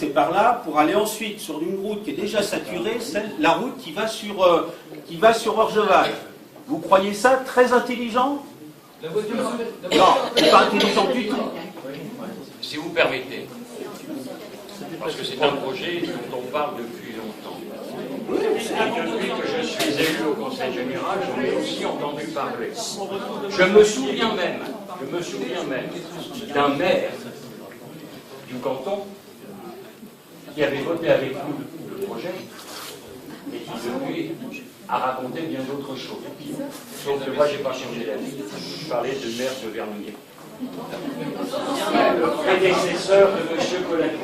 passer par là pour aller ensuite sur une route qui est déjà saturée, la route qui va sur Orgeval. Vous croyez ça très intelligent? Non, c'est pas intelligent du tout. Si vous permettez, parce que c'est un projet dont on parle depuis longtemps. Et depuis que je suis élu au Conseil général, j'en ai aussi entendu parler. Je me souviens même d'un maire du canton qui avait voté avec nous le projet et qui depuis a raconté bien d'autres choses. Sauf que moi, je n'ai pas changé d'avis. Je parlais de maire de Vernouillet. Le prédécesseur de M. Coladou.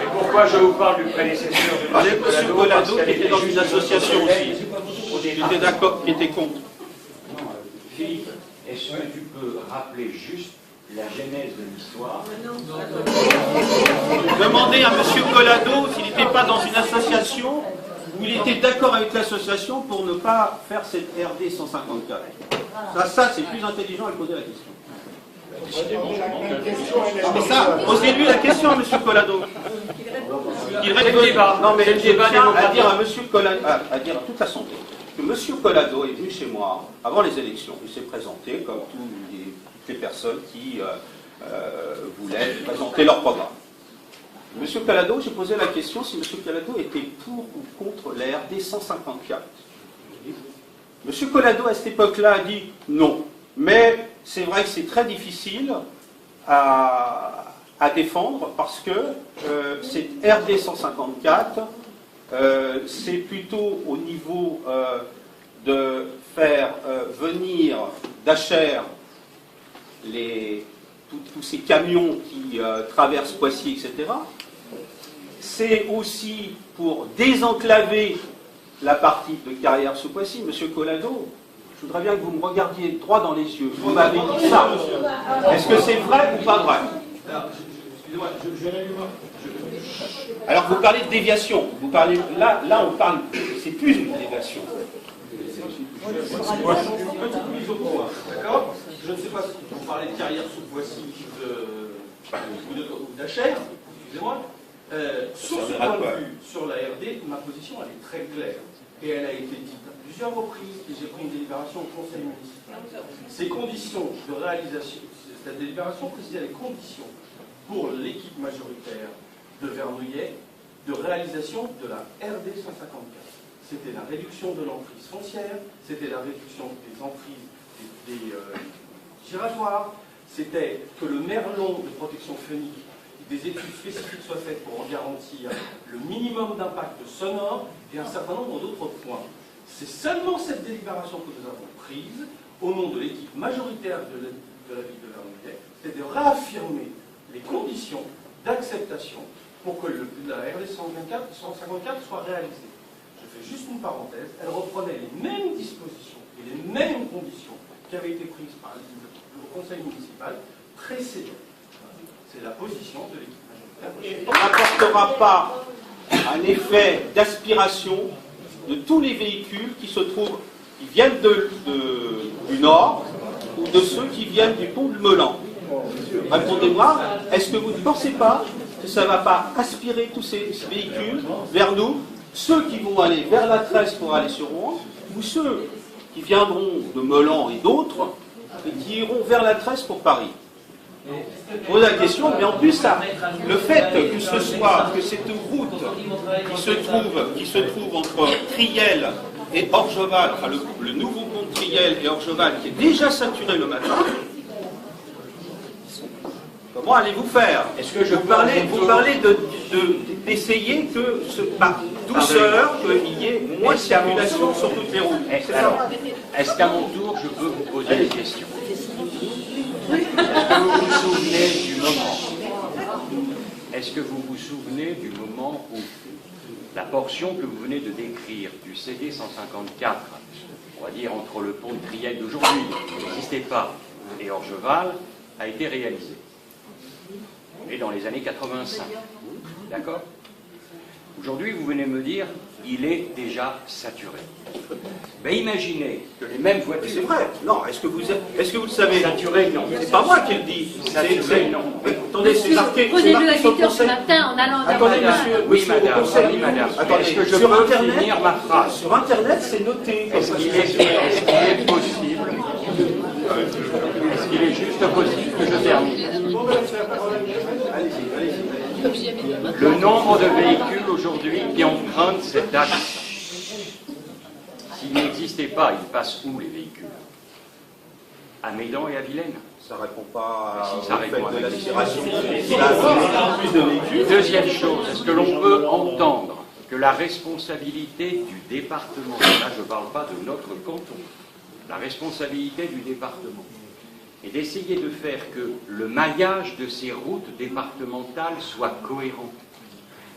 Et pourquoi je vous parle du prédécesseur de M. Coladou qui était dans une association aussi. Qui était d'accord, qui était contre. Philippe, est-ce que tu peux rappeler juste la genèse de l'histoire? Demandez à M. Coladou s'il n'était pas dans une association où il était d'accord avec l'association pour ne pas faire cette RD 154. Ça c'est plus intelligent à poser la question. Mais ça, posez-lui la question à M. Coladou. Il reste le débat. Non, mais je tiens à dire à M. Coladou, à dire à toute l'Assemblée, que M. Coladou est venu chez moi avant les élections. Il s'est présenté comme toutes les personnes qui voulaient présenter leur programme. M. Coladou, j'ai posé la question si M. Coladou était pour ou contre la RD 154. M. Coladou, à cette époque-là, a dit non. Mais c'est vrai que c'est très difficile à défendre parce que cette RD 154, c'est plutôt au niveau de faire venir d'Achères tous ces camions qui traversent Poissy, etc. C'est aussi pour désenclaver la partie de Carrière sous Poissy. Monsieur Coladou, je voudrais bien que vous me regardiez droit dans les yeux. Vous m'avez dit ça. Est-ce que c'est vrai ou pas vrai? Alors vous parlez de déviation. Vous parlez, là on parle, c'est plus une déviation. D'accord? Je ne sais pas si vous parlez de Carrière sous Poissy ou d'Achères, excusez-moi. Sur ce point de vue, sur la RD, ma position elle est très claire. Et elle a été dite à plusieurs reprises, et j'ai pris une délibération au Conseil municipal. Ces conditions de réalisation, cette délibération précisait les conditions pour l'équipe majoritaire de Vernouillet de réalisation de la RD 154. C'était la réduction de l'emprise foncière, c'était la réduction des emprises des giratoires, c'était que le merlon de protection phonique, des études spécifiques soient faites pour en garantir le minimum d'impact sonore et un certain nombre d'autres points. C'est seulement cette délibération que nous avons prise au nom de l'équipe majoritaire de la ville de Vernouillet, c'est de réaffirmer les conditions d'acceptation pour que la RD 154 soit réalisée. Je fais juste une parenthèse, elle reprenait les mêmes dispositions et les mêmes conditions qui avaient été prises par le conseil municipal précédent. C'est la position de l'équipe majoritaire. On n'apportera pas un effet d'aspiration de tous les véhicules qui viennent du nord ou de ceux qui viennent du pont de Melan. Répondez-moi, est-ce que vous ne pensez pas que ça ne va pas aspirer tous ces véhicules vers nous, ceux qui vont aller vers la Tresse pour aller sur Rouen, ou ceux qui viendront de Melan et d'autres, et qui iront vers la Tresse pour Paris? Je pose la question, mais en plus, ça, le fait que cette route qui se trouve entre Triel et Orgeval, enfin le nouveau pont de Triel et Orgeval, qui est déjà saturé le matin, comment allez-vous faire? Est-ce que vous parlez d'essayer que, par douceur, qu'il y ait moins de circulation sur toutes les routes. Est-ce qu'à mon tour, je peux vous poser des questions? Est-ce que vous vous souvenez du moment où la portion que vous venez de décrire du CD 154, on va dire entre le pont de Triel d'aujourd'hui, qui n'existait pas, et Orgeval, a été réalisée? On est dans les années 85. D'accord? Aujourd'hui, vous venez me dire, il est déjà saturé. Mais imaginez que les mêmes voitures... C'est vrai, non, est-ce que vous le savez? Saturé, non. C'est pas moi qui le dis. Saturé, non. Mais, attendez, c'est marqué. Posez-le à Sur le 8 heures ce conseil. matin en allant à Attendez, la monsieur, Oui, monsieur, madame, au conseil. oui, madame. Attendez, Est-ce que je sur peux Internet, finir ma phrase? Sur Internet, c'est noté. Est-ce qu'il est possible, est-ce qu'il est juste possible que je termine? Le nombre de véhicules aujourd'hui qui empruntent cet axe, s'il n'existait pas, ils passent où les véhicules? À Médan et à Vilaine. Ça répond pas Si, ça au répond fait à de la l'aspiration. question. Plus de véhicules. Deuxième chose, est-ce que l'on peut entendre que la responsabilité du département, là je ne parle pas de notre canton, la responsabilité du département, est d'essayer de faire que le maillage de ces routes départementales soit cohérent.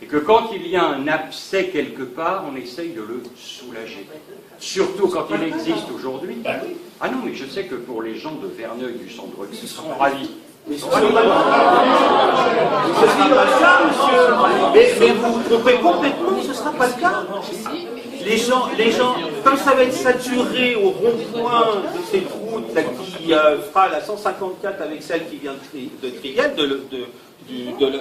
Et que quand il y a un abcès quelque part, on essaye de le soulager. Surtout quand il existe aujourd'hui. Ah non, mais je sais que pour les gens de Verneuil du centre, ils seront ravis. Mais ce sera pas le cas, monsieur. Mais vous vous trompez complètement, ce ne sera pas le cas. Les gens, comme ça va être saturé au rond-point de cette route là, qui fera la 154 avec celle qui vient de Triel,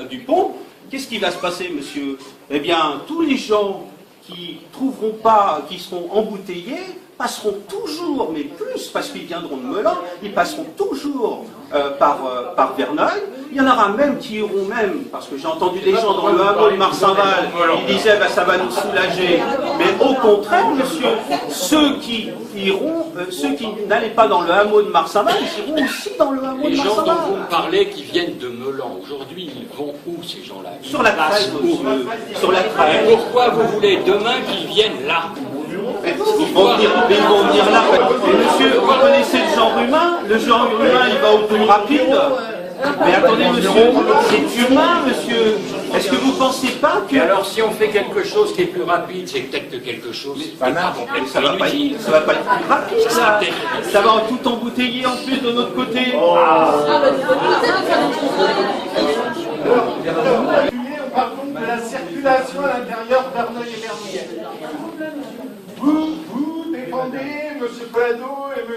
du pont, qu'est-ce qui va se passer, monsieur? Eh bien, tous les gens qui trouveront pas, qui seront embouteillés, passeront toujours, mais plus, parce qu'ils viendront de Melun, ils passeront toujours par Verneuil. Il y en aura même qui iront même, parce que j'ai entendu des gens dans le hameau de Marcinval, ils disaient bah, ça va nous soulager. Mais au contraire, monsieur, ceux qui iront, ceux qui n'allaient pas dans le hameau de Marcinval, ils iront aussi dans le hameau de Les gens dont Marcinval. vous me parlez qui viennent de Melan, aujourd'hui, ils vont où ces gens-là? Sur la passent crête, où? monsieur, sur la Et crête. pourquoi vous voulez demain qu'ils viennent là? Ils vont venir là. Et monsieur, vous connaissez le genre humain? Le genre humain, il va au plus rapide. Mais attendez, monsieur, c'est humain, monsieur. Est-ce que vous ne pensez pas que... Et alors, si on fait quelque chose qui est plus rapide, c'est peut-être que quelque chose qui n'est pas ça va pas, inutile. ça va pas être plus rapide, ça va tout embouteiller en plus de notre côté. On parle donc de la circulation à l'intérieur d'Arneuil et Vernouillet. Vous défendez, M. Collado et M.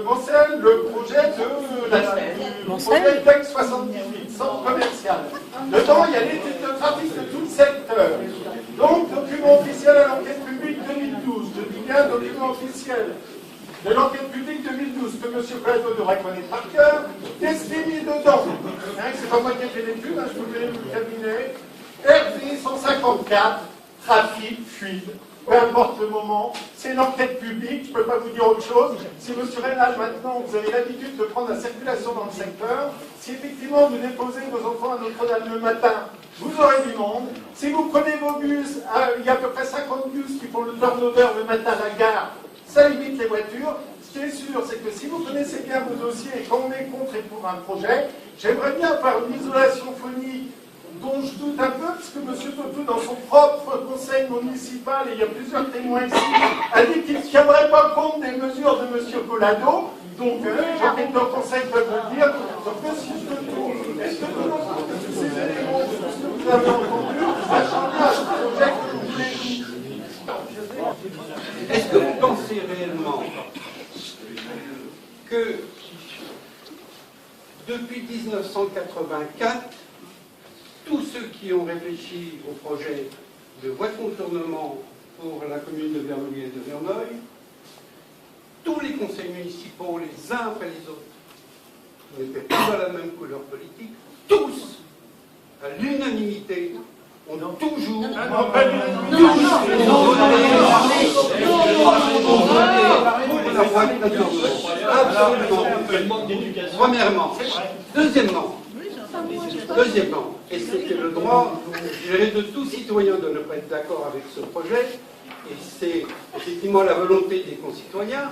Boncel, le projet de TEC 78, centre commercial. Dedans, il y a l'étude de trafic de tout le secteur. Donc, document officiel à l'enquête publique 2012. Je dis bien document officiel de l'enquête publique 2012 que M. Collado devrait connaître par cœur. Qu'est-ce qui est mis dedans? C'est pas moi qui ai fait l'étude, je vous l'ai le cabinet. RD 154, trafic, fuite. Peu importe le moment, c'est une enquête publique, je ne peux pas vous dire autre chose. Si M. Rénal, maintenant, vous avez l'habitude de prendre la circulation dans le secteur, si effectivement vous déposez vos enfants à Notre-Dame le matin, vous aurez du monde. Si vous prenez vos bus, il y a à peu près 50 bus qui font le turnover le matin à la gare, ça limite les voitures. Ce qui est sûr, c'est que si vous connaissez bien vos dossiers et qu'on est contre et pour un projet, j'aimerais bien faire une isolation phonique dont je doute un peu, parce que M. Tautou, dans son propre conseil municipal, et il y a plusieurs témoins ici, a dit qu'il ne tiendrait pas compte des mesures de M. Collado. Donc, j'entends que le conseil peut le dire. Donc, M. Tautou, est-ce que tous ces éléments, tout ce que vous avez entendu, ça change à ce projet que vous voulez? Est-ce que vous pensez réellement que depuis 1984, tous ceux qui ont réfléchi au projet de voie de contournement pour la commune de Vernouillet et de Verneuil, tous les conseils municipaux, les uns après les autres, qui n'étaient pas dans la même couleur politique, tous, à l'unanimité, ont toujours pour la voie de contournement. Absolument. Premièrement. Deuxièmement, et c'est le droit, je dirais, de tout citoyen de ne pas être d'accord avec ce projet, et c'est effectivement la volonté des concitoyens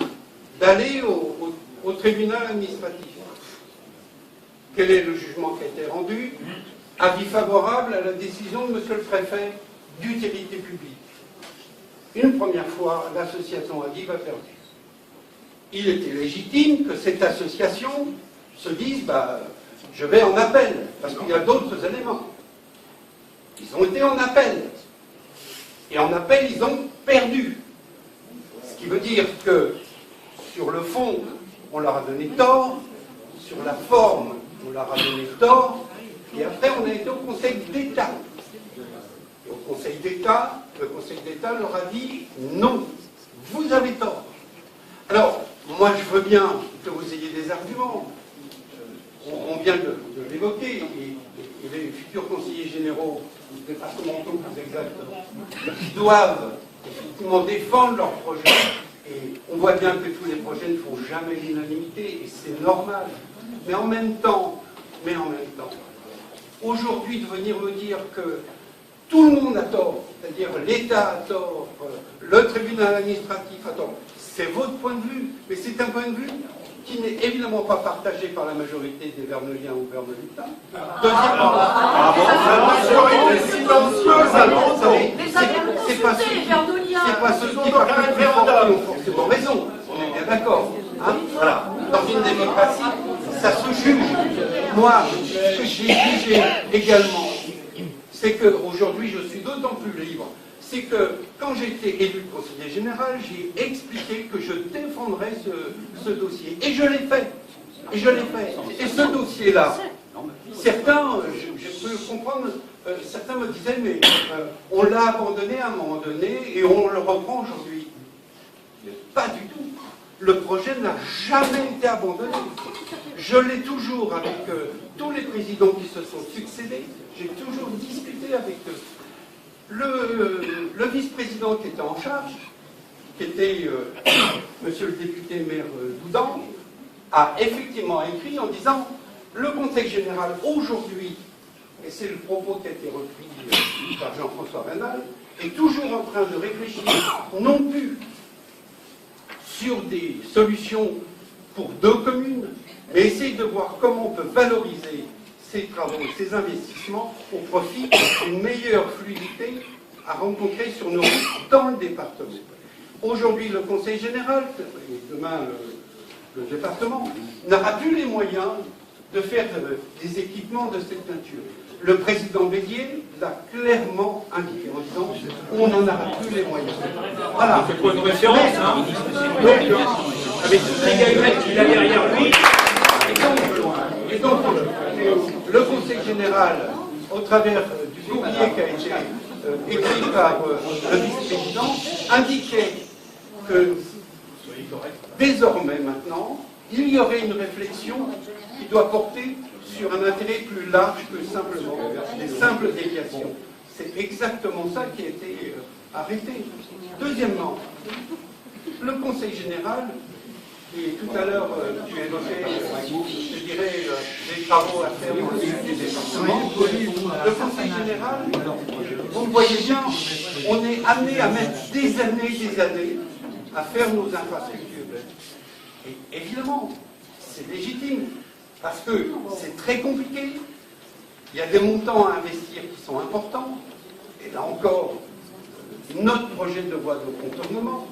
d'aller au tribunal administratif. Quel est le jugement qui a été rendu? Avis favorable à la décision de monsieur le préfet d'utilité publique. Une première fois, l'association Aviv a perdu. Il était légitime que cette association se dise je vais en appel, parce qu'il y a d'autres éléments. Ils ont été en appel. Et en appel, ils ont perdu. Ce qui veut dire que sur le fond, on leur a donné tort, sur la forme, on leur a donné tort, et après on a été au Conseil d'État. Et au Conseil d'État, le Conseil d'État leur a dit non, vous avez tort. Alors, moi je veux bien que vous ayez des arguments. On vient de l'évoquer, et les futurs conseillers généraux, départementaux plus exactement, ils doivent effectivement défendre leurs projets, et on voit bien que tous les projets ne font jamais l'unanimité, et c'est normal. Mais en même temps, aujourd'hui de venir me dire que tout le monde a tort, c'est-à-dire l'État a tort, le tribunal administratif a tort, c'est votre point de vue, mais c'est un point de vue qui n'est évidemment pas partagé par la majorité des Verneuiliens ou Verneuilitains. Deuxièmement, c'est pas ceux qui parlent plus fort qui ont forcément raison, on est bien d'accord. Hein, voilà. Dans une démocratie, ça se juge. Moi, ce que j'ai jugé également, c'est qu'aujourd'hui, je suis d'autant plus libre. C'est que quand j'ai été élu conseiller général, j'ai expliqué que je défendrais ce dossier. Et je l'ai fait. Et ce dossier-là, certains, je peux comprendre, certains me disaient, mais on l'a abandonné à un moment donné et on le reprend aujourd'hui. Mais pas du tout. Le projet n'a jamais été abandonné. Je l'ai toujours avec tous les présidents qui se sont succédés. J'ai toujours discuté avec eux. Le vice-président qui était en charge, qui était monsieur le député maire Doudan, a effectivement écrit en disant le Conseil général aujourd'hui, et c'est le propos qui a été repris par Jean-François Raynal, est toujours en train de réfléchir non plus sur des solutions pour 2 communes, mais essayer de voir comment on peut valoriser ces travaux, ces investissements au profit d'une meilleure fluidité à rencontrer sur nos routes dans le département. Aujourd'hui, le Conseil général, et demain le département, n'aura plus les moyens de faire des équipements de cette nature. Le président Bélier l'a clairement indiqué en disant on n'en aura plus les moyens. Voilà. C'est pas une référence, hein. Avec toutes les galettes qu'il a derrière lui. Et donc, le Conseil général, au travers du courrier qui a été écrit par le vice-président, indiquait que désormais maintenant, il y aurait une réflexion qui doit porter sur un intérêt plus large que simplement des simples déviations. C'est exactement ça qui a été arrêté. Deuxièmement, le Conseil général, et tout à l'heure tu évoquais, je dirais, des travaux à faire dans le sud du département, le Conseil général, vous voyez bien, on est amené à mettre des années à faire nos infrastructures. Et évidemment, c'est légitime, parce que c'est très compliqué, il y a des montants à investir qui sont importants, et là encore, notre projet de voie de contournement,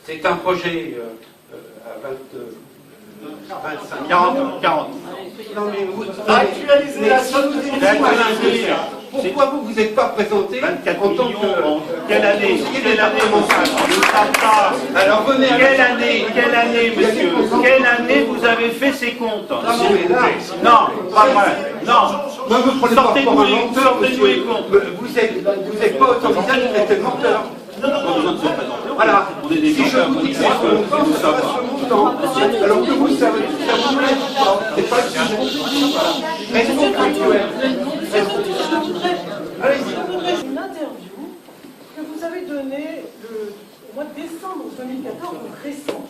c'est un projet à 25, 40. Non mais vous actualisez la somme. Pourquoi vous n'êtes pas présenté 24 en tant millions que quelle année Alors venez. Quelle année, monsieur? Quelle année vous avez fait ces comptes? Non, pas vrai. Non. Sortez-nous les comptes. Vous n'êtes pas autorisé à traiter le menteur. Non. Voilà. Si je vous dis que c'est ce montant, ce sera ce montant. Alors que vous savez, ça vous plaît pas. C'est pas le sujet. Voilà. Restons factuels. Allez-y. Une interview que vous avez donnée au mois de décembre 2014, donc récente,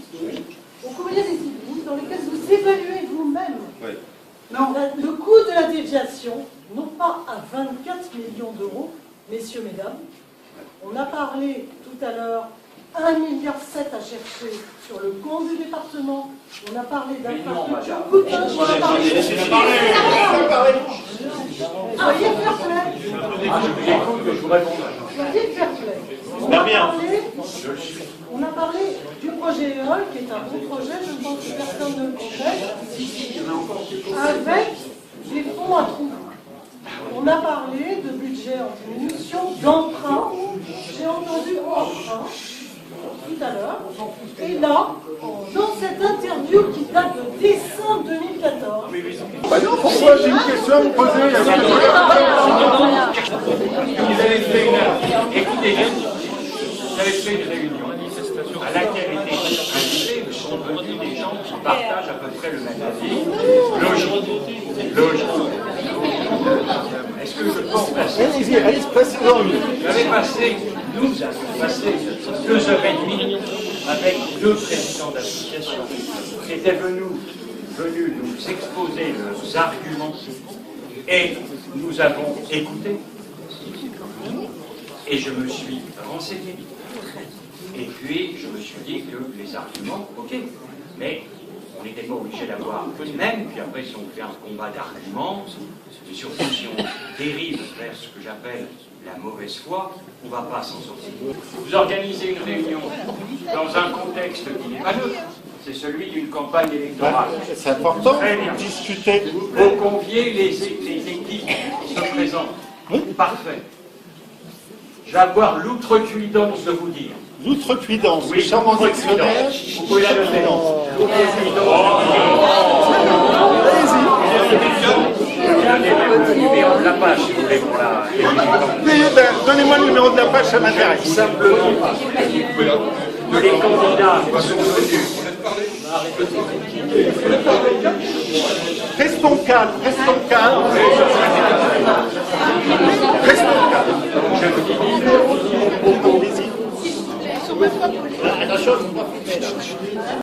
au courrier des Yvelines, dans lequel vous évaluez vous-même le coût de la déviation, non pas à 24 millions d'euros, messieurs, mesdames. On a parlé tout à l'heure 1,7 milliard à chercher sur le compte du département. On a parlé d'infrastructures coûteuses. On a parlé de... Soyez fair play. Soyez fair play. On a parlé du projet EOL, qui est un bon projet, je pense que personne ne le conteste, avec des fonds à trouver. On a parlé de budget en diminution, d'emprunt, entendu enfin tout à l'heure. Et là, dans cette interview qui date de décembre 2014. Bah non, pourquoi j'ai une question à vous poser? Écoutez, vous avez fait une réunion à laquelle étaient invités sont venus des gens qui partagent à peu près le même avis. Logique. Est-ce que je peux passer? Allez, passez-en une. Nous avons passé 2h30 avec deux présidents d'associations qui étaient venus nous exposer leurs arguments et nous avons écouté et je me suis renseigné. Et puis je me suis dit que les arguments, ok, mais on n'était pas obligé d'avoir les mêmes, puis après si on fait un combat d'arguments, et surtout si on dérive vers ce que j'appelle la mauvaise foi, on ne va pas s'en sortir. Vous organisez une réunion dans un contexte qui n'est pas neutre, c'est celui d'une campagne électorale. C'est important de discuter. Vous conviez les équipes qui se présentent. Oui. Parfait. Je vais avoir l'outrecuidance de vous dire. L'outrecuidance, Oui, charmant dictionnaire. vous pouvez la lever. L'outrecuidance. Donnez même le numéro de la page, si vous voulez, pour la... Donnez-moi le numéro de la page, ça m'intéresse. Simplement, que les candidats sont venus. Restons calmes. Restons calmes. Attention,